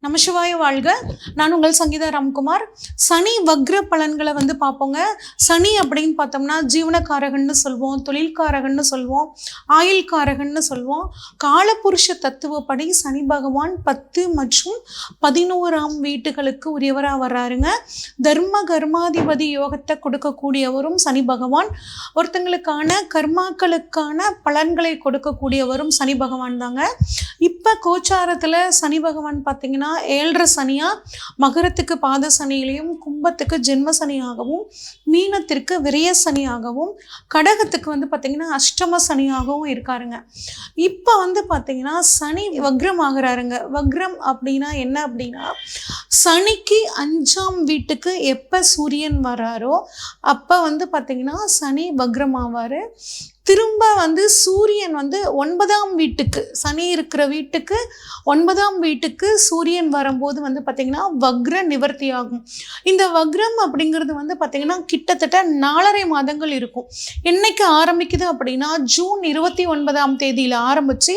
நமசிவாய வாழ்க. நான் உங்கள் சங்கீதா ராம்குமார். சனி வக்ர பலன்களை பார்ப்போங்க. சனி அப்படின்னு பார்த்தோம்னா ஜீவனக்காரகன்னு சொல்வோம், தொழில்காரகன்னு சொல்வோம், ஆயுள்காரகன்னு சொல்வோம். காலபுருஷ தத்துவப்படி சனி பகவான் 10 மற்றும் 11ஆம் வீட்டுகளுக்கு உரியவராக வர்றாருங்க. தர்ம கர்மாதிபதி யோகத்தை கொடுக்கக்கூடியவரும் சனி பகவான். ஒருத்தங்களுக்கான கர்மாக்களுக்கான பலன்களை கொடுக்கக்கூடியவரும் சனி பகவான் தாங்க. இப்போ கோச்சாரத்தில் சனி பகவான் பார்த்தீங்கன்னா 7.5 சனியா மகரத்துக்கு பாத சனியிலையும், கும்பத்துக்கு ஜென்ம சனியாகவும், மீனத்திற்கு விரய சனியாகவும், கடகத்துக்கு பார்த்தீங்கன்னா அஷ்டம சனியாகவும் இருக்காருங்க. இப்போ பார்த்தீங்கன்னா சனி வக்ரம் ஆகிறாருங்க. வக்ரம் அப்படின்னா என்ன அப்படின்னா, சனிக்கு 5ஆம் வீட்டுக்கு எப்போ சூரியன் வராரோ அப்போ பார்த்தீங்கன்னா சனி வக்ரம் ஆவார். திரும்ப சூரியன் 9ஆம் வீட்டுக்கு, சனி இருக்கிற வீட்டுக்கு 9ஆம் வீட்டுக்கு சூரியன் வரும்போது பார்த்தீங்கன்னா வக்ர நிவர்த்தி ஆகும். இந்த வக்ரம் அப்படிங்கிறது பார்த்தீங்கன்னா கிட்டத்தட்ட 4.5 மாதங்கள் இருக்கும். என்னைக்கு ஆரம்பிக்குது அப்படின்னா ஜூன் 29ஆம் தேதியில் ஆரம்பித்து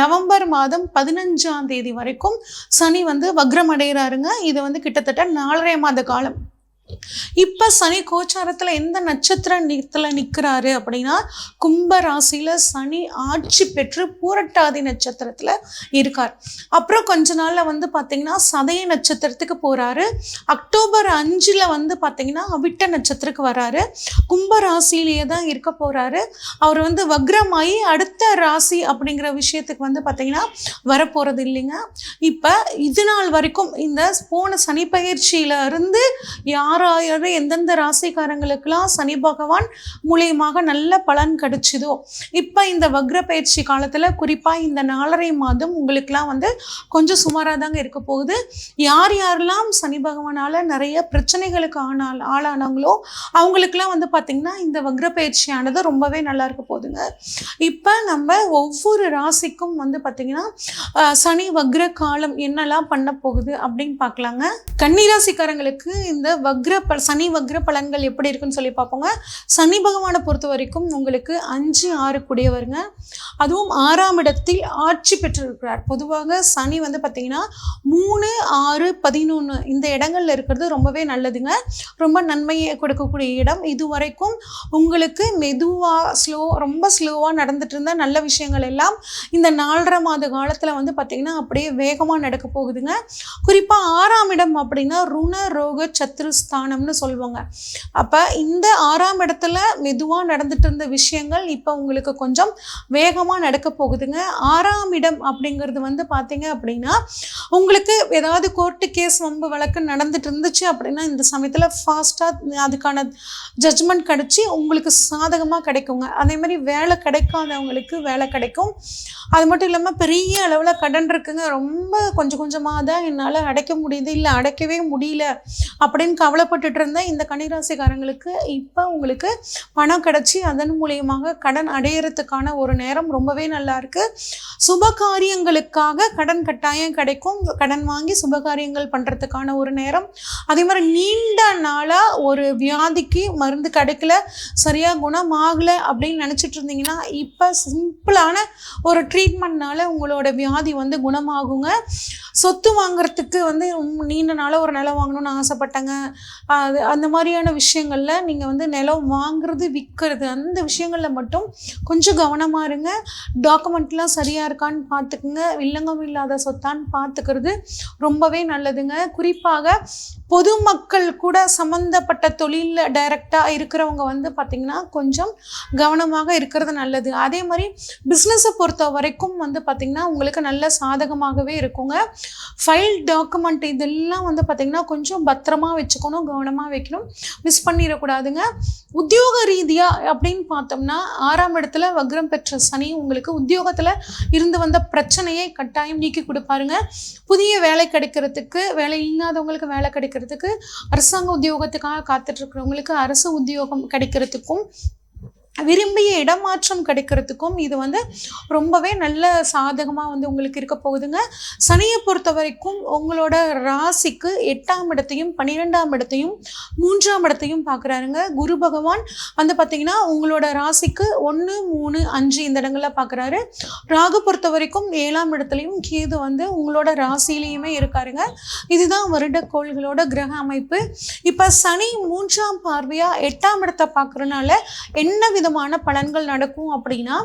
நவம்பர் மாதம் 15ஆம் தேதி வரைக்கும் சனி வக்ரம் அடைகிறாருங்க. இது கிட்டத்தட்ட 4.5 மாத காலம். இப்போ சனி கோச்சாரத்தில் எந்த நட்சத்திரத்தில் நிற்கிறாரு அப்படின்னா கும்ப ராசியில் சனி ஆட்சி பெற்று பூரட்டாதி நட்சத்திரத்தில் இருக்கார். அப்புறம் கொஞ்ச நாளில் பார்த்தீங்கன்னா சதய நட்சத்திரத்துக்கு போகிறாரு. அக்டோபர் 5 பார்த்தீங்கன்னா அவிட்ட நட்சத்திரத்துக்கு வராரு. கும்ப ராசியிலேயே தான் இருக்க போகிறாரு. அவர் வக்ரமாயி அடுத்த ராசி அப்படிங்கிற விஷயத்துக்கு பார்த்தீங்கன்னா வரப்போகிறது இல்லைங்க. இப்போ இது நாள் வரைக்கும் இந்த போன சனி பயிற்சியிலிருந்து யார் எந்தெந்த ராசிக்காரங்களுக்கெல்லாம் சனி பகவான் மூலியமாக நல்ல பலன் கிடைச்சதோ, இப்போ இந்த வக்ர பயிற்சி காலத்தில் குறிப்பாக இந்த 4.5 மாதம் உங்களுக்கெல்லாம் கொஞ்சம் சுமாராக தாங்க இருக்க போகுது. யார் யாரெல்லாம் சனி பகவானால் நிறைய பிரச்சனைகளுக்கு ஆளானாங்களோ அவங்களுக்கெல்லாம் பார்த்தீங்கன்னா இந்த வக்ர பயிற்சியானது ரொம்பவே நல்லா இருக்க போகுதுங்க. இப்போ நம்ம ஒவ்வொரு ராசிக்கும் பார்த்தீங்கன்னா சனி வக்ர காலம் என்னெல்லாம் பண்ண போகுது அப்படின்னு பார்க்கலாங்க. கன்னிராசிக்காரங்களுக்கு இந்த சனி வக்ர பலன்கள் எப்படி இருக்குன்னு சொல்லி பார்ப்போங்க. சனி பகவானை பொறுத்த வரைக்கும் உங்களுக்கு 5, 6 கூடியவருங்க. அதுவும் 6ஆம் இடத்தில் ஆட்சி பெற்றிருக்கிறார். பொதுவாக சனி பார்த்தீங்கன்னா 3, 6, 11 இந்த இடங்கள்ல இருக்கிறது ரொம்பவே நல்லதுங்க. ரொம்ப நன்மையை கொடுக்கக்கூடிய இடம். இது வரைக்கும் உங்களுக்கு மெதுவாக ரொம்ப ஸ்லோவாக நடந்துட்டு இருந்த நல்ல விஷயங்கள் எல்லாம் இந்த 4.5 மாத காலத்தில் பார்த்தீங்கன்னா அப்படியே வேகமாக நடக்க போகுதுங்க. குறிப்பாக 6ஆம் இடம் அப்படின்னா ருண ரோக சத்ருஸ்தானம்னு சொல்லுவாங்க. அப்போ இந்த 6ஆம் இடத்துல மெதுவாக நடந்துட்டு இருந்த விஷயங்கள் இப்போ உங்களுக்கு கொஞ்சம் வேகமாக நடக்க போகுதுங்க. 6ஆம் இடம் அப்படிங்கிறது பார்த்தீங்க அப்படின்னா உங்களுக்கு ஏதாவது கோர்ட்டு கேஸ் வம்பு வழக்கு நடந்துட்டு இருந்துச்சு அப்படின்னா இந்த சமயத்தில் ஃபாஸ்ட்டாக அதுக்கான ஜட்ஜ்மெண்ட் கிடைச்சி உங்களுக்கு சாதகமாக கிடைக்குங்க. அதே மாதிரி வேலை கிடைக்காதவங்களுக்கு வேலை கிடைக்கும். அது மட்டும் இல்லாமல் பெரிய அளவில் கடன் இருக்குங்க, ரொம்ப கொஞ்சம் கொஞ்சமாக தான் என்னால் அடைக்க முடியுது, இல்லை அடைக்கவே முடியல அப்படின்னு கவலைப்பட்டுட்டு இருந்த இந்த கன்னிராசிக்காரங்களுக்கு இப்போ உங்களுக்கு பணம் கிடைச்சி அதன் மூலியமாக கடன் அடையிறதுக்கான ஒரு நேரம் ரொம்பவே நல்லா இருக்கு. சுபகாரியங்களுக்காக கடன் கட்டாயம் கிடைக்கும். கடன் வாங்கி சுபகாரியங்கள் பண்ணுறதுக்கான ஒரு நேரம். அதே மாதிரி நீண்ட நாளாக ஒரு வியாதிக்கு மருந்து கிடைக்கல, சரியாக குணமாகலை அப்படின்னு நினச்சிட்டு இருந்தீங்கன்னா இப்போ சிம்பிளான ஒரு ட்ரீட்மெண்ட்னால உங்களோட வியாதி குணமாகுங்க. சொத்து வாங்குறதுக்கு நீண்ட நாளாக ஒரு நிலம் வாங்கணும்னு ஆசைப்பட்டாங்க. அந்த மாதிரியான விஷயங்களில் நீங்கள் நிலம் வாங்குறது விற்கிறது அந்த விஷயங்களில் மட்டும் கொஞ்சம் கவனமாக இருங்க. டாக்குமெண்ட்லாம் சரியாக இருக்கான்னு பார்த்துக்குங்க. வில்லங்கம் இல்லாத சொத்தான்னு பார்த்துக்கிறது ரொம்பவே நல்லதுங்க. குறிப்பாக பொதுமக்கள் கூட சம்மந்தப்பட்ட தொழிலில் டைரக்டாக இருக்கிறவங்க பார்த்திங்கன்னா கொஞ்சம் கவனமாக இருக்கிறது நல்லது. அதே மாதிரி பிஸ்னஸை பொறுத்த வரைக்கும் பார்த்திங்கன்னா உங்களுக்கு நல்ல சாதகமாகவே இருக்குங்க. ஃபைல் டாக்குமெண்ட் இதெல்லாம் பார்த்திங்கன்னா கொஞ்சம் பத்திரமா வச்சுக்கணும், கவனமாக வைக்கணும், மிஸ் பண்ணிடக்கூடாதுங்க. உத்தியோக ரீதியாக அப்படின்னு பார்த்தோம்னா 6ஆம் இடத்துல வக்ரம் பெற்ற சனி உங்களுக்கு உத்தியோகத்தில் இருந்து வந்த பிரச்சனையை கட்டாயம் நீக்கி கொடுப்பாருங்க. புதிய வேலை கிடைக்கிறதுக்கு, வேலை இல்லாதவங்களுக்கு வேலை கிடைக்கிறதுக்கு, அரசாங்க உத்தியோகத்துக்காக காத்துட்ருக்கிறவங்களுக்கு அரசு உத்தியோகம் கிடைக்கிறதுக்கும், விரும்பிய இடமாற்றம் கிடைக்கிறதுக்கும் இது வந்து ரொம்பவே நல்ல சாதகமாக வந்து உங்களுக்கு இருக்க போகுதுங்க. சனியை பொறுத்த வரைக்கும் உங்களோட ராசிக்கு 8ஆம் இடத்தையும் 12ஆம் இடத்தையும் 3ஆம் இடத்தையும் பார்க்குறாருங்க. குரு பகவான் வந்து பார்த்திங்கன்னா உங்களோட ராசிக்கு 1, 3, 5 இந்த இடங்களில் பார்க்குறாரு. ராகு பொறுத்த வரைக்கும் 7ஆம் இடத்துலையும் கேது வந்து உங்களோட ராசியிலையுமே இருக்காருங்க. இதுதான் வருட கோள்களோட கிரக அமைப்பு. இப்போ சனி 3ஆம் பார்வையாக 8ஆம் இடத்தை பார்க்குறதுனால என்ன விதமான பலன்கள் நடக்கும் அப்படின்னா,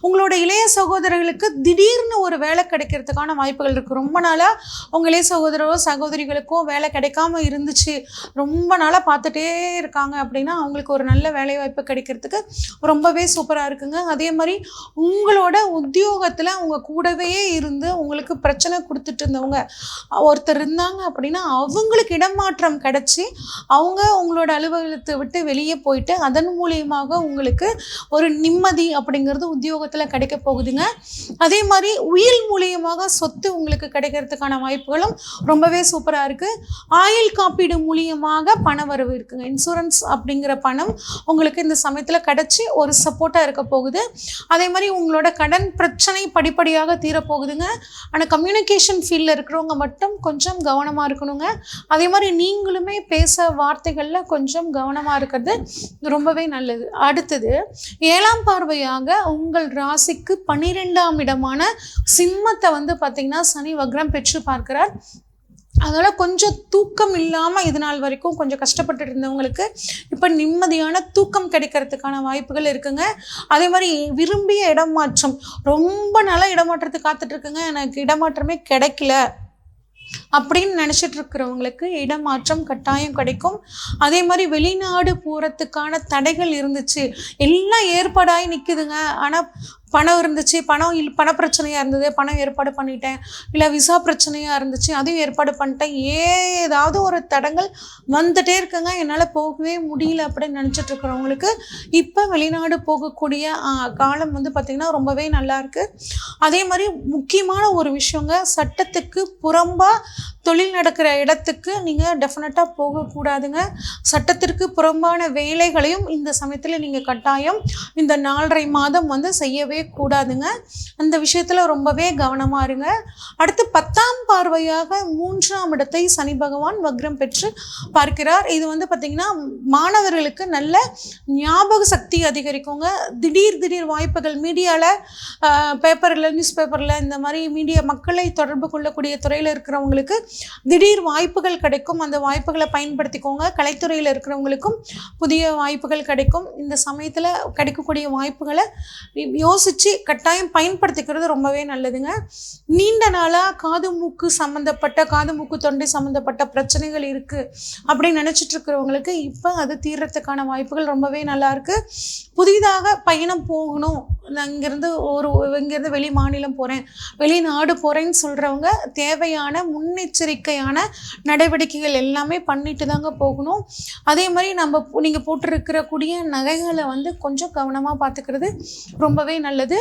உங்களோட இளைய சகோதரர்களுக்கு திடீர்னு ஒரு வேலை கிடைக்கிறதுக்கான வாய்ப்புகள் இருக்கு. ரொம்ப நாளா உங்க இளைய சகோதரரோ சகோதரிகளுக்கோ வேலை கிடைக்காம இருந்துச்சு, ரொம்ப நாளா பார்த்துட்டே இருக்காங்க அப்படின்னா அவங்களுக்கு ஒரு நல்ல வேலை வாய்ப்பு கிடைக்கிறதுக்கு ரொம்பவே சூப்பரா இருக்குங்க. அதே மாதிரி உங்களோட உத்தியோகத்துல உங்க கூடவே இருந்து உங்களுக்கு பிரச்சனை கொடுத்துட்டு இருந்தவங்க ஒருத்தர் இருந்தாங்க அப்படின்னா அவங்களுக்கு இடமாற்றம் கிடைச்சி அவங்க உங்களோட அலுவலகத்தை விட்டு வெளியே போயிட்டு அதன் மூலியமாக உங்களுக்கு ஒரு நிம்மதி அப்படிங்கிறது உத்தியோகத்தில் கிடைக்க போகுதுங்க. அதே மாதிரி உயில் மூலியமாக சொத்து உங்களுக்கு கிடைக்கிறதுக்கான வாய்ப்புகளும் ரொம்பவே சூப்பராக இருக்குது. ஆயுள் காப்பீடு மூலியமாக பண வரவு இருக்குங்க. இன்சூரன்ஸ் அப்படிங்கிற பணம் உங்களுக்கு இந்த சமயத்தில் கிடைச்சி ஒரு சப்போர்ட்டாக இருக்க போகுது. அதே மாதிரி உங்களோட கடன் பிரச்சனை படிப்படியாக தீரப்போகுதுங்க. ஆனால் கம்யூனிகேஷன் ஃபீல்டில் இருக்கிறவங்க மட்டும் கொஞ்சம் கவனமாக இருக்கணுங்க. அதே மாதிரி நீங்களுமே பேச வார்த்தைகளில் கொஞ்சம் கவனமாக இருக்கிறது ரொம்பவே நல்லது. அடுத்தது 7ஆம் பார்வையாக உங்கள் ராசிக்கு 12ஆம் இடமான சிம்மத்தை வந்து பார்த்தீங்கன்னா சனி வக்ரம் பெற்று பார்க்கிறார். அதனால் கொஞ்சம் தூக்கம் இல்லாமல் இது நாள் வரைக்கும் கொஞ்சம் கஷ்டப்பட்டு இருந்தவங்களுக்கு இப்போ நிம்மதியான தூக்கம் கிடைக்கிறதுக்கான வாய்ப்புகள் இருக்குங்க. அதே மாதிரி விரும்பிய இடமாற்றம், ரொம்ப நாளாக இடமாற்றத்துக்கு காத்துட்ருக்குங்க, எனக்கு இடமாற்றமே கிடைக்கல அப்படின்னு நினச்சிட்டு இருக்கிறவங்களுக்கு இடமாற்றம் கட்டாயம் கிடைக்கும். அதே மாதிரி வெளிநாடு போகிறதுக்கான தடைகள் இருந்துச்சு, எல்லாம் ஏற்பாடாகி நிற்குதுங்க. ஆனால் பணம் இருந்துச்சு, பணப்பிரச்சனையாக இருந்தது, பணம் ஏற்பாடு பண்ணிட்டேன், இல்லை விசா பிரச்சனையாக இருந்துச்சு, அதையும் ஏற்பாடு பண்ணிட்டேன், ஏதாவது ஒரு தடங்கள் வந்துட்டே இருக்குங்க, என்னால் போகவே முடியல அப்படின்னு நினச்சிட்டு இருக்கிறவங்களுக்கு இப்போ வெளிநாடு போகக்கூடிய காலம் வந்து பார்த்திங்கன்னா ரொம்பவே நல்லாயிருக்கு. அதே மாதிரி முக்கியமான ஒரு விஷயங்க, சட்டத்துக்கு புறம்பாக தொழில் நடக்கிற இடத்துக்கு நீங்கள் டெஃபினட்டாக போகக்கூடாதுங்க. சட்டத்திற்கு புறம்பான வேலைகளையும் இந்த சமயத்தில் நீங்கள் கட்டாயம் இந்த 4.5 மாதம் வந்து செய்யவே கூடாதுங்க. அந்த விஷயத்தில் ரொம்பவே கவனமாக இருங்க. அடுத்து 10ஆம் பார்வையாக 3ஆம் இடத்தை சனி பகவான் வக்ரம் பெற்று பார்க்கிறார். இது வந்து பார்த்திங்கன்னா மாணவர்களுக்கு நல்ல ஞாபக சக்தி அதிகரிக்குங்க. திடீர் வாய்ப்புகள் மீடியாவில், பேப்பரில், நியூஸ் பேப்பரில், இந்த மாதிரி மீடியா மக்களை தொடர்பு கொள்ளக்கூடிய துறையில் இருக்கிறவங்களுக்கு திடீர் வாய்ப்புகள் கிடைக்கும். அந்த வாய்ப்புகளை பயன்படுத்திக்கோங்க. கலைத்துறையில் இருக்கிறவங்களுக்கும் புதிய வாய்ப்புகள் கிடைக்கும். இந்த சமயத்தில் கிடைக்கக்கூடிய வாய்ப்புகளை யோசித்து கட்டாயம் பயன்படுத்திக்கிறது ரொம்பவே நல்லதுங்க. நீண்ட நாளாக காது மூக்கு தொண்டை சம்மந்தப்பட்ட பிரச்சனைகள் இருக்குது அப்படின்னு நினச்சிட்டு இருக்கிறவங்களுக்கு இப்போ அது தீர்றதுக்கான வாய்ப்புகள் ரொம்பவே நல்லாயிருக்கு. புதிதாக பயணம் போகணும், நான் இங்கேருந்து வெளி மாநிலம் போகிறேன், வெளிநாடு போகிறேன்னு சொல்கிறவங்க தேவையான முன்னெச்சரிக்கையான நடவடிக்கைகள் எல்லாமே பண்ணிட்டு தாங்க போகணும். அதே மாதிரி நீங்கள் போட்டிருக்கிறக்கூடிய நகைகளை வந்து கொஞ்சம் கவனமாக பார்த்துக்கிறது ரொம்பவே நல்லது.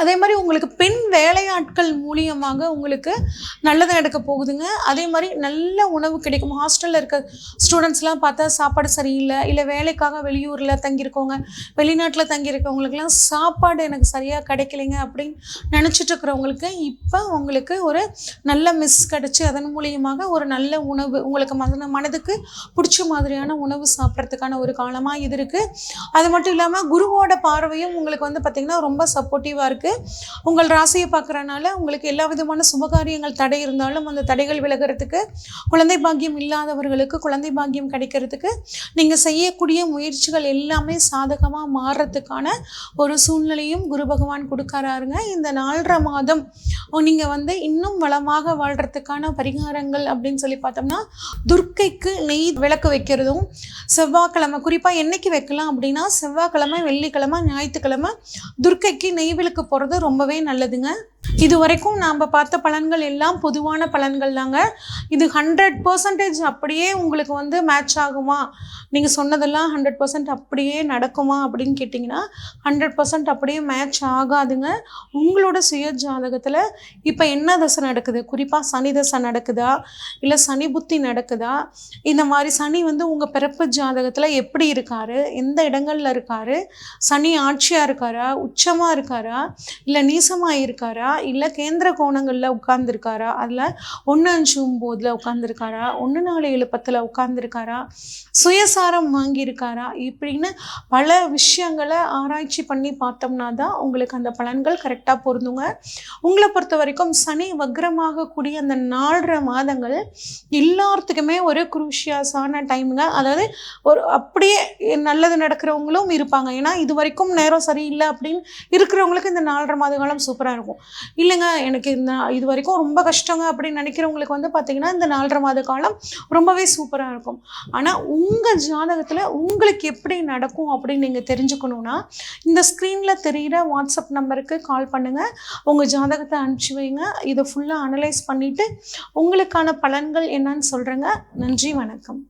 அதே மாதிரி உங்களுக்கு பெண் வேலையாட்கள் மூலியமாக உங்களுக்கு நல்லது நடக்க போகுதுங்க. அதே மாதிரி நல்ல உணவு கிடைக்கும். ஹாஸ்டலில் இருக்க ஸ்டூடெண்ட்ஸ்லாம் பார்த்தா சாப்பாடு சரியில்லை, இல்லை வேலைக்காக வெளியூரில் தங்கியிருக்கவங்க, வெளிநாட்டில் தங்கியிருக்கவங்களுக்குலாம் சாப்பாடு எனக்கு சரியாக கிடைக்கலைங்க அப்படின்னு நினச்சிட்டு இருக்கிறவங்களுக்கு இப்போ உங்களுக்கு ஒரு நல்ல மிஸ் கிடச்சி அதன் மூலியமாக ஒரு நல்ல உணவு உங்களுக்கு மனதுக்கு பிடிச்ச மாதிரியான உணவு சாப்பிட்றதுக்கான ஒரு காலமாக இது இருக்குது. அது மட்டும் இல்லாமல் குருவோட பார்வையும் உங்களுக்கு வந்து பார்த்திங்கன்னா ரொம்ப சப்போர்ட்டிவாக இருக்குது. உங்கள் ராசியை பார்க்குறனால உங்களுக்கு எல்லா விதமான சுபகாரியங்கள் தடை இருந்தாலும் அந்த தடைகள் விலகிறதுக்கு, குழந்தை பாக்கியம் இல்லாதவர்களுக்கு குழந்தை பாக்கியம் கிடைக்கிறதுக்கு நீங்கள் செய்யக்கூடிய முயற்சிகள் எல்லாமே சாதகமாக மாறுறதுக்கான ஒரு சூழ்நிலையும் குரு பகவான் கொடுக்கறாருங்க. இந்த 4.5 மாதம் நீங்கள் வந்து இன்னும் வளமாக வாழ்கிறதுக்கான பரிகாரங்கள் அப்படின்னு சொல்லி பார்த்தோம்னா, துர்க்கைக்கு நெய் விளக்கு வைக்கிறதும், செவ்வாய்க்கிழமை குறிப்பாக என்னைக்கு வைக்கலாம் அப்படின்னா செவ்வாய்க்கிழமை, வெள்ளிக்கிழமை, ஞாயிற்றுக்கிழமை துர்க்கைக்கு நெய் விளக்கு போகிறது ரொம்பவே நல்லதுங்க. இது வரைக்கும் நாம் பார்த்த பலன்கள் எல்லாம் பொதுவான பலன்கள் தாங்க. இது 100% அப்படியே உங்களுக்கு வந்து மேட்ச் ஆகுமா, நீங்கள் சொன்னதெல்லாம் 100% அப்படியே நடக்குமா அப்படின்னு கேட்டிங்கன்னா 100% அப்படியே மேட்ச் ஆகாதுங்க. உங்களோட சுய ஜாதகத்தில் இப்போ என்ன தசை நடக்குது, குறிப்பாக சனி தசை நடக்குதா, இல்லை சனி புத்தி நடக்குதா, இந்த மாதிரி சனி வந்து உங்கள் பிறப்பு ஜாதகத்தில் எப்படி இருக்காரு, எந்த இடங்களில் இருக்காரு, சனி ஆட்சியாக இருக்காரா, உச்சமாக இருக்காரா, இல்லை நீசமாக இருக்காரா, இல்லை கேந்திர கோணங்களில் உட்கார்ந்துருக்காரா, அதில் 1-5-9 உட்கார்ந்துருக்காரா, 1-4-7-10 உட்கார்ந்துருக்காரா, சுயசாரம் வாங்கியிருக்காரா, இப்படின்னு பல விஷயங்களை ஆராய்ச்சி பண்ணி பார்த்தோம்னா தான் உங்களுக்கு அந்த பலன்கள் கரெக்டாக பொருந்துங்க. உங்களை பொறுத்த வரைக்கும் சனி வக்ரமாக கூடிய அந்த 4.5 மாதங்கள் எல்லாத்துக்குமே ஒரு குரூஷியஸான டைமுங்க. அதாவது ஒரு அப்படியே நல்லது நடக்கிறவங்களும் இருப்பாங்க. ஏன்னா இது வரைக்கும் நேரம் சரியில்லை அப்படின்னு இருக்கிறவங்களுக்கு இந்த 4.5 மாத காலம் சூப்பராக இருக்கும். இல்லைங்க எனக்கு இது வரைக்கும் ரொம்ப கஷ்டங்க அப்படின்னு நினைக்கிறவங்களுக்கு வந்து பார்த்தீங்கன்னா இந்த 4.5 மாத காலம் ரொம்பவே சூப்பராக இருக்கும். ஆனால் உங்கள் ஜாதகத்தில் உங்களுக்கு எப்படி நடக்கும் அப்படின்னு நீங்கள் தெரிஞ்சுக்கணுன்னா இந்த ஸ்க்ரீனில் தெரிகிற வாட்ஸ்அப் நம்பருக்கு கால் பண்ணுங்கள். உங்கள் ஜாதகத்தை அனுப்பிச்சி வைங்க. இதை ஃபுல்லாக அனலைஸ் பண்ணிவிட்டு உங்களுக்கான பலன்கள் என்னன்னு சொல்கிறேங்க. நன்றி, வணக்கம்.